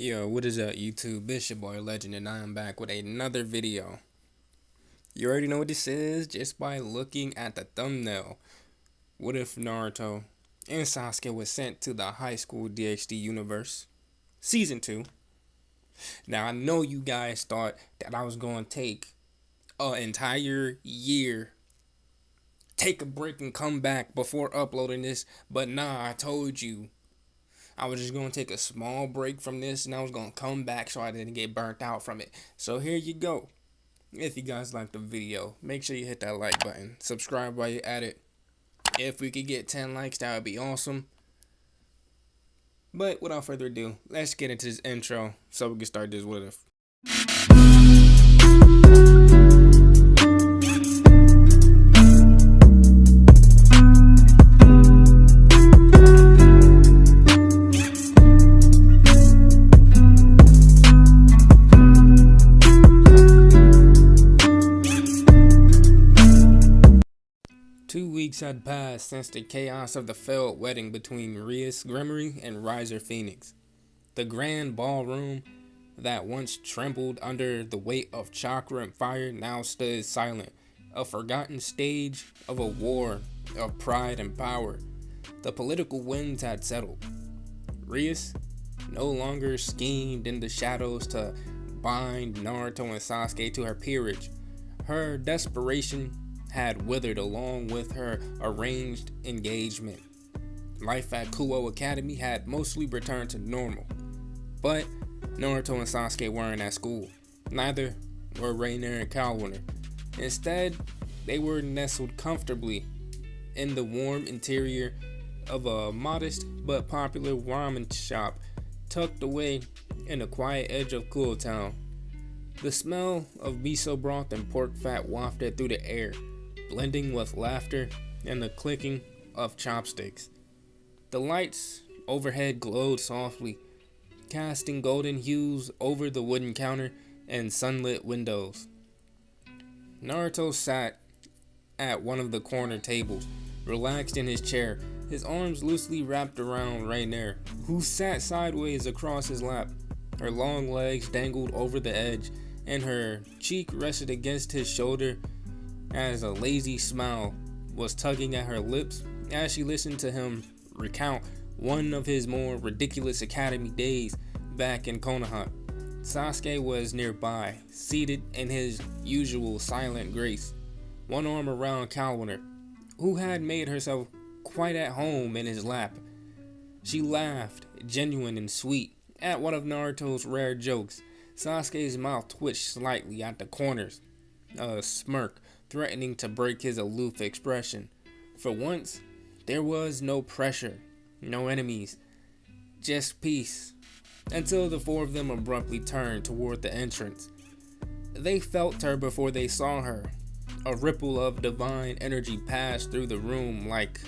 Yo, what is up, YouTube? It's your boy Legend, and I am back with another video. You already know what this is just by looking at the thumbnail. What if Naruto and Sasuke was sent to the Highschool DxD universe? Season 2. Now, I know you guys thought that I was going to take an entire year, take a break and come back before uploading this, but nah, I told you. I was just going to take a small break from this and I was going to come back so I didn't get burnt out from it. So here you go. If you guys liked the video, make sure you hit that like button. Subscribe while you're at it. If we could get 10 likes, that would be awesome. But without further ado, let's get into this intro so we can start this with a 2 weeks had passed since the chaos of the failed wedding between Rias and Riser Phoenix. The grand ballroom that once trembled under the weight of chakra and fire now stood silent, a forgotten stage of a war of pride and power. The political winds had settled. Rias no longer schemed in the shadows to bind Naruto and Sasuke to her peerage. Her desperation had withered along with her arranged engagement. Life at Kuoh Academy had mostly returned to normal, but Naruto and Sasuke weren't at school. Neither were Raynare and Kalawarner. Instead, they were nestled comfortably in the warm interior of a modest but popular ramen shop tucked away in the quiet edge of Kuoh Town. The smell of miso broth and pork fat wafted through the air, blending with laughter and the clicking of chopsticks. The lights overhead glowed softly, casting golden hues over the wooden counter and sunlit windows. Naruto sat at one of the corner tables, relaxed in his chair, his arms loosely wrapped around Raynare, who sat sideways across his lap. Her long legs dangled over the edge, and her cheek rested against his shoulder as a lazy smile was tugging at her lips as she listened to him recount one of his more ridiculous academy days back in Konoha. Sasuke was nearby, seated in his usual silent grace, one arm around Kalawarner, who had made herself quite at home in his lap. She laughed, genuine and sweet, at one of Naruto's rare jokes. Sasuke's mouth twitched slightly at the corners, a smirk threatening to break his aloof expression. For once, there was no pressure, no enemies, just peace, until the four of them abruptly turned toward the entrance. They felt her before they saw her. A ripple of divine energy passed through the room like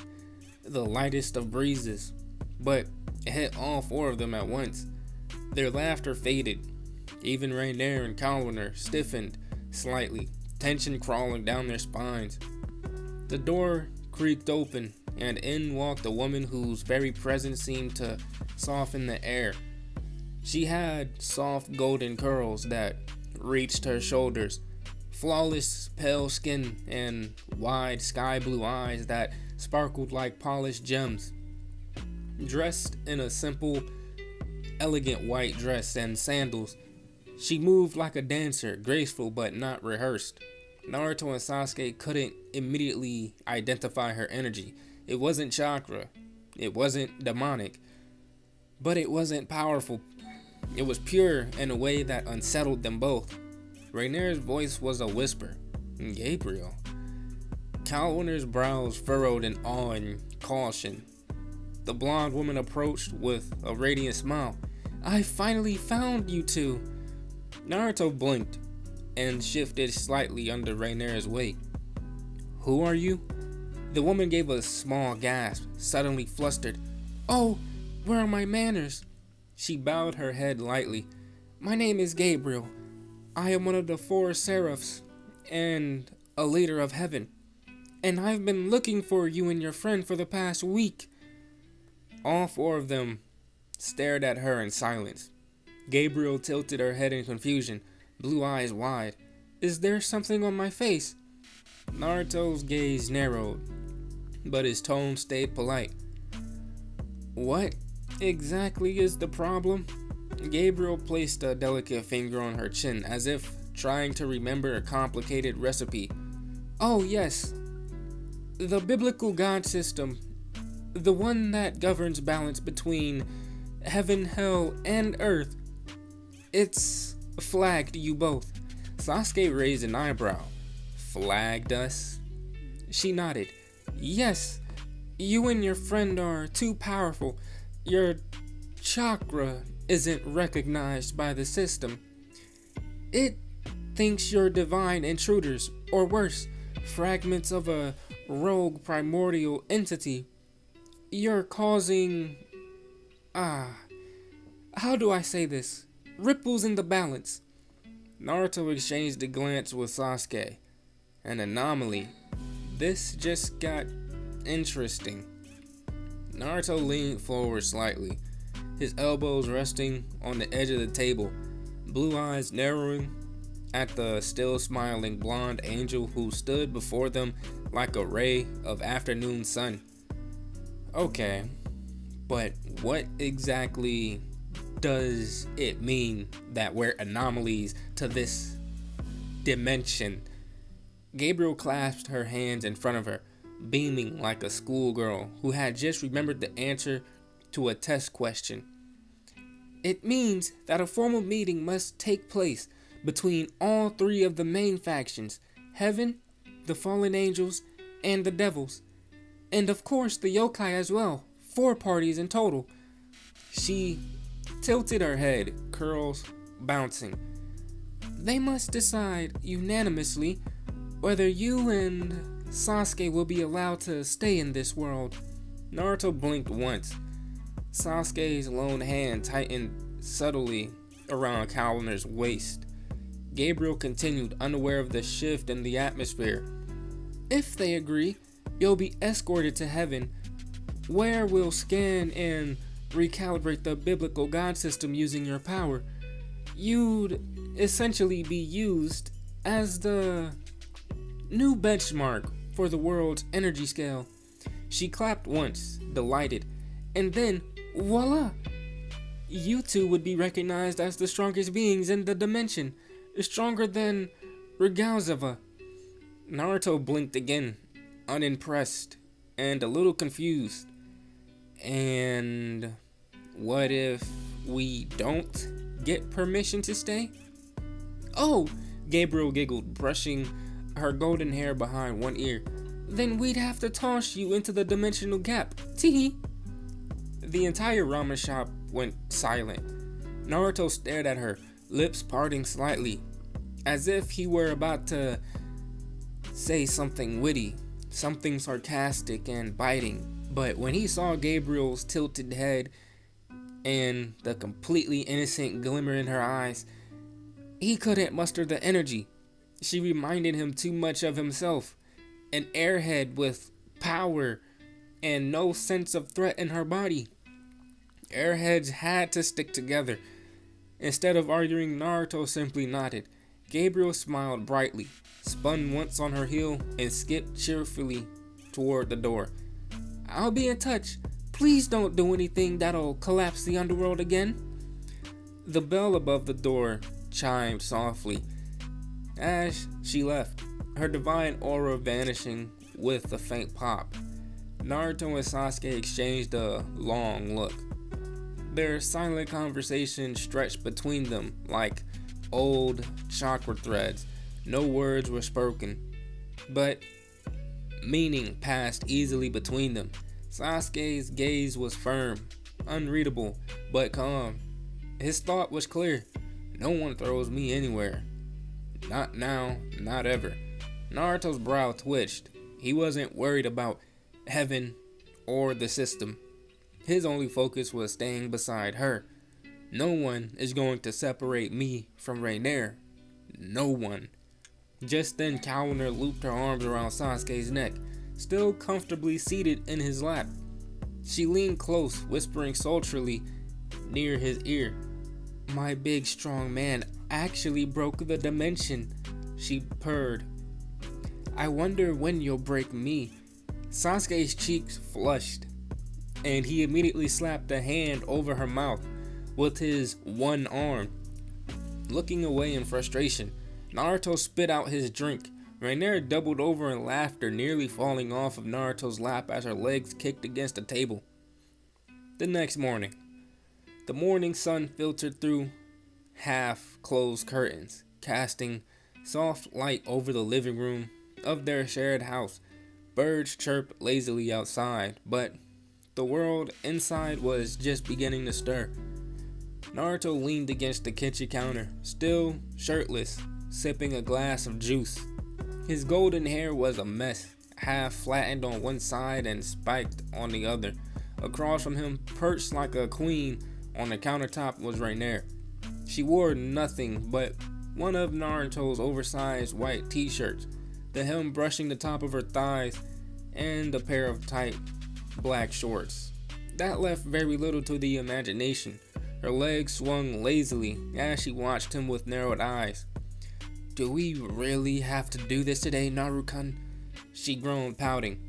the lightest of breezes, but it hit all four of them at once. Their laughter faded. Even Raynare and Kalawarner stiffened slightly, tension crawling down their spines. The door creaked open, and in walked a woman whose very presence seemed to soften the air. She had soft golden curls that reached her shoulders, flawless pale skin, and wide sky blue eyes that sparkled like polished gems. Dressed in a simple, elegant white dress and sandals, she moved like a dancer, graceful but not rehearsed. Naruto and Sasuke couldn't immediately identify her energy. It wasn't chakra, it wasn't demonic, but it wasn't powerful. It was pure in a way that unsettled them both. Raynare's voice was a whisper. Gabriel. Kalawarner's brows furrowed in awe and caution. The blonde woman approached with a radiant smile. I finally found you two. Naruto blinked and shifted slightly under Raynare's weight. Who are you? The woman gave a small gasp, suddenly flustered. Oh, where are my manners? She bowed her head lightly. My name is Gabriel. I am one of the 4 seraphs and a leader of heaven, and I've been looking for you and your friend for the past week. All 4 of them stared at her in silence. Gabriel tilted her head in confusion, blue eyes wide. Is there something on my face? Naruto's gaze narrowed, but his tone stayed polite. What exactly is the problem? Gabriel placed a delicate finger on her chin as if trying to remember a complicated recipe. Oh yes, the biblical god system, the one that governs balance between heaven, hell, and earth. It's flagged you both. Sasuke raised an eyebrow. Flagged us? She nodded. Yes, you and your friend are too powerful. Your chakra isn't recognized by the system. It thinks you're divine intruders, or worse, fragments of a rogue primordial entity. You're causing... how do I say this? Ripples in the balance. Naruto exchanged a glance with Sasuke. An anomaly. This just got interesting. Naruto leaned forward slightly, his elbows resting on the edge of the table, blue eyes narrowing at the still smiling blonde angel who stood before them like a ray of afternoon sun. Okay, but what exactly does it mean that we're anomalies to this dimension? Gabriel clasped her hands in front of her, beaming like a schoolgirl who had just remembered the answer to a test question. It means that a formal meeting must take place between all three of the main factions, Heaven, the fallen angels, and the devils. And of course the yokai as well, 4 parties in total. She tilted her head, curls bouncing. They must decide unanimously whether you and Sasuke will be allowed to stay in this world. Naruto blinked once. Sasuke's lone hand tightened subtly around Kalawarner's waist. Gabriel continued, unaware of the shift in the atmosphere. If they agree, you'll be escorted to Heaven, where we'll scan and recalibrate the biblical god system using your power. You'd essentially be used as the new benchmark for the world's energy scale. She clapped once, delighted, and then, voila! You two would be recognized as the strongest beings in the dimension, stronger than Rigauzava. Naruto blinked again, unimpressed and a little confused. And what if we don't get permission to stay? Oh, Gabriel giggled, brushing her golden hair behind one ear. Then we'd have to toss you into the dimensional gap. Teehee. The entire ramen shop went silent. Naruto stared at her, lips parting slightly, as if he were about to say something witty, something sarcastic and biting. But when he saw Gabriel's tilted head and the completely innocent glimmer in her eyes, he couldn't muster the energy. She reminded him too much of himself, an airhead with power and no sense of threat in her body. Airheads had to stick together. Instead of arguing, Naruto simply nodded. Gabriel smiled brightly, spun once on her heel, and skipped cheerfully toward the door. I'll be in touch. Please don't do anything that'll collapse the Underworld again. The bell above the door chimed softly as she left, her divine aura vanishing with a faint pop. Naruto and Sasuke exchanged a long look. Their silent conversation stretched between them like old chakra threads. No words were spoken, but meaning passed easily between them. Sasuke's gaze was firm, unreadable, but calm. His thought was clear. No one throws me anywhere. Not now, not ever. Naruto's brow twitched. He wasn't worried about Heaven or the system. His only focus was staying beside her. No one is going to separate me from Raynare. No one. Just then Kalawarner looped her arms around Sasuke's neck, still comfortably seated in his lap. She leaned close, whispering sultrily near his ear. My big strong man actually broke the dimension, she purred. I wonder when you'll break me. Sasuke's cheeks flushed, and he immediately slapped a hand over her mouth with his one arm. Looking away in frustration, Naruto spit out his drink. Raynare doubled over in laughter, nearly falling off of Naruto's lap as her legs kicked against the table. The next morning, the morning sun filtered through half-closed curtains, casting soft light over the living room of their shared house. Birds chirped lazily outside, but the world inside was just beginning to stir. Naruto leaned against the kitchen counter, still shirtless, sipping a glass of juice. His golden hair was a mess, half flattened on one side and spiked on the other. Across from him, perched like a queen on the countertop, was Raynare. She wore nothing but one of Naruto's oversized white t-shirts, the hem brushing the top of her thighs, and a pair of tight black shorts. That left very little to the imagination. Her legs swung lazily as she watched him with narrowed eyes. Do we really have to do this today, Naruto-kun? She groaned, pouting.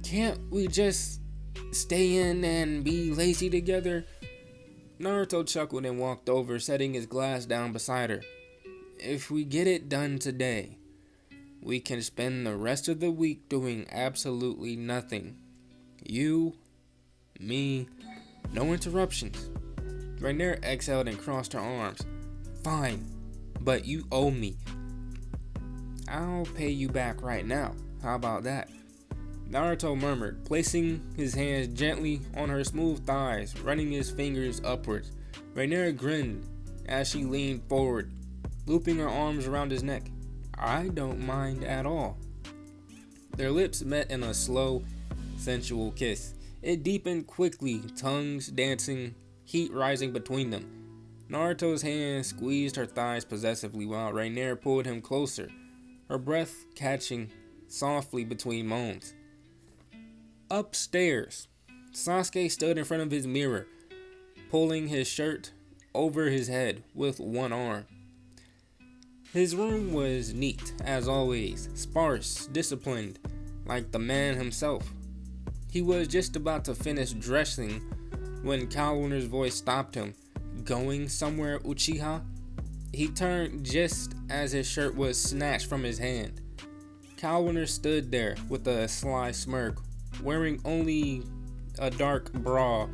Can't we just stay in and be lazy together? Naruto chuckled and walked over, setting his glass down beside her. If we get it done today, we can spend the rest of the week doing absolutely nothing. You, me, no interruptions. Raynare exhaled and crossed her arms. Fine, but you owe me. I'll pay you back right now. How about that? Naruto murmured, placing his hands gently on her smooth thighs, running his fingers upwards. Raynare grinned as she leaned forward, looping her arms around his neck. I don't mind at all. Their lips met in a slow, sensual kiss. It deepened quickly, tongues dancing, heat rising between them. Naruto's hand squeezed her thighs possessively while Raynare pulled him closer, her breath catching softly between moans. Upstairs, Sasuke stood in front of his mirror, pulling his shirt over his head with one arm. His room was neat, as always, sparse, disciplined, like the man himself. He was just about to finish dressing when Kalawarner's voice stopped him. Going somewhere, Uchiha? He turned just as his shirt was snatched from his hand. Kalawarner stood there with a sly smirk, wearing only a dark bra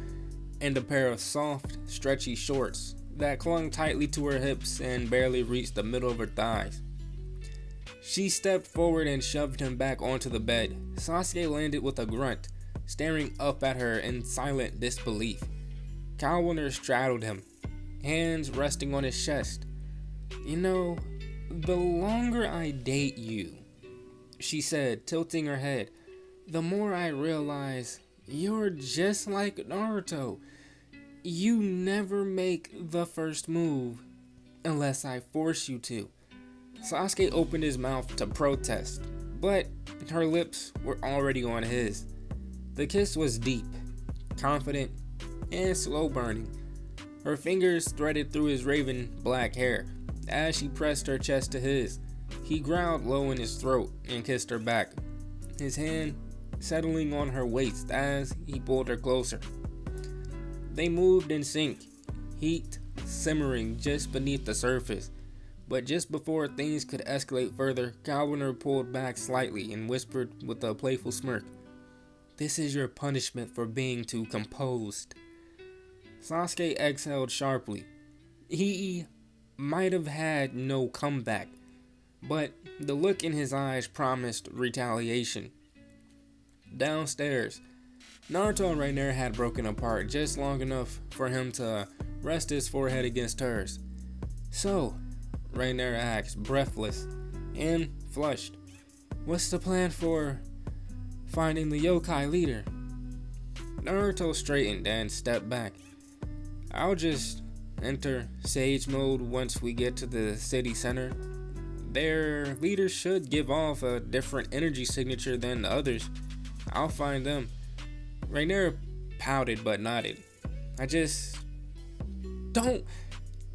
and a pair of soft, stretchy shorts that clung tightly to her hips and barely reached the middle of her thighs. She stepped forward and shoved him back onto the bed. Sasuke landed with a grunt, staring up at her in silent disbelief. Kalawarner straddled him, hands resting on his chest. You know, the longer I date you, she said, tilting her head, the more I realize you're just like Naruto. You never make the first move unless I force you to. Sasuke opened his mouth to protest, but her lips were already on his. The kiss was deep, confident, and slow burning. Her fingers threaded through his raven black hair as she pressed her chest to his. He growled low in his throat and kissed her back, his hand settling on her waist as he pulled her closer. They moved in sync, heat simmering just beneath the surface. But just before things could escalate further, Kalawarner pulled back slightly and whispered with a playful smirk, "This is your punishment for being too composed." Sasuke exhaled sharply. He might have had no comeback, but the look in his eyes promised retaliation. Downstairs, Naruto and Raynare had broken apart just long enough for him to rest his forehead against hers. So, Raynare asked, breathless and flushed, "What's the plan for finding the yokai leader?" Naruto straightened and stepped back. "I'll just enter sage mode once we get to the city center. Their leader should give off a different energy signature than the others. I'll find them." Raynare pouted but nodded. "I just don't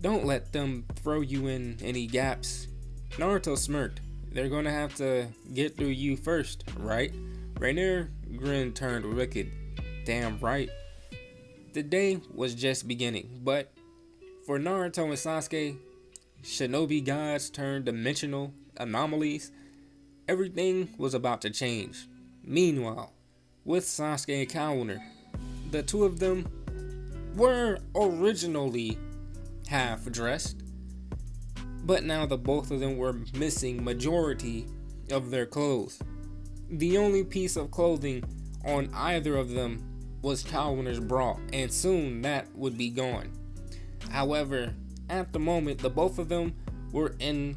Don't let them throw you in any gaps. Naruto smirked. They're gonna have to get through you first, right? Raynare grin turned wicked. Damn right. The day was just beginning, but for Naruto and Sasuke, shinobi-gods turned dimensional anomalies, everything was about to change. Meanwhile, with Sasuke and Kalawarner, the two of them were originally half dressed, but now the both of them were missing majority of their clothes. The only piece of clothing on either of them was Kalawarner's bra, and soon that would be gone. However, at the moment, the both of them were in...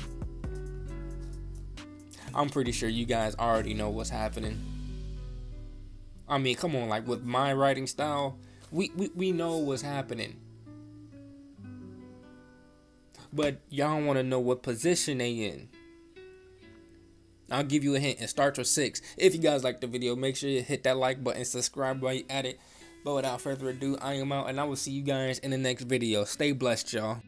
I'm pretty sure you guys already know what's happening. I mean, come on, like with my writing style, we know what's happening. But y'all want to know what position they in. I'll give you a hint. It starts with 6. If you guys like the video, make sure you hit that like button, subscribe while you at it. But without further ado, I am out, and I will see you guys in the next video. Stay blessed, y'all.